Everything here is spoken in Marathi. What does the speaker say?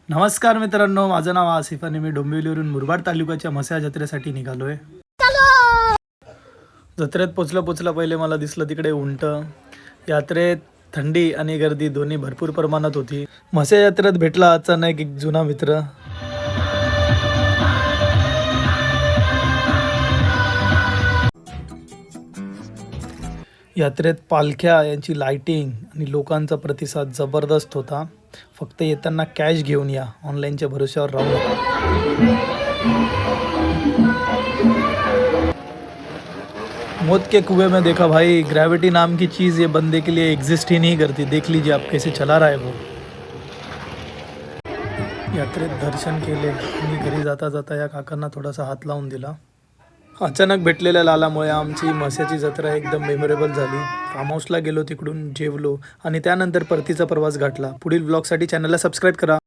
नमस्कार मित्रांनो, माझं नाव आसिफ आणि मी डोंबिवलीवरून मुरबाड तालुक्याच्या म्हस्या जत्रेसाठी निघालोय. जत्रेत पोचलं पहिले मला दिसलं तिकडे उंट. यात्रेत थंडी आणि गर्दी दोन्ही भरपूर प्रमाणात होती. म्हस्या यात्रेत भेटला अचानक एक जुना मित्र. यात्रेत पालख्या यांची लाइटिंग आणि लोकांचा प्रतिसाद जबरदस्त होता. फक्त येताना कॅश घेऊन या, ऑनलाईनच्या भरोश्यावर राहू नका. मौत के कुएं में देखा भाई, ग्रेविटी नाम की चीज़ ये बंदे के लिए एग्जिस्ट ही नहीं करती. देख लीजिए आप कैसे चला रहा है वो. यात्रेत दर्शन केले आणि घरी जाता जाता या काकांना थोडासा हात लावून दिला. अचानक भेटलेल्या लालामुळे आमची म्हस्याची जत्रा एकदम मेमोरेबल झाली. फार्म हाऊसला गेलो, तिकडून जेवलो आणि त्यानंतर परतीचा प्रवास गाठला. पुढील ब्लॉगसाठी चॅनलला सबस्क्राईब करा.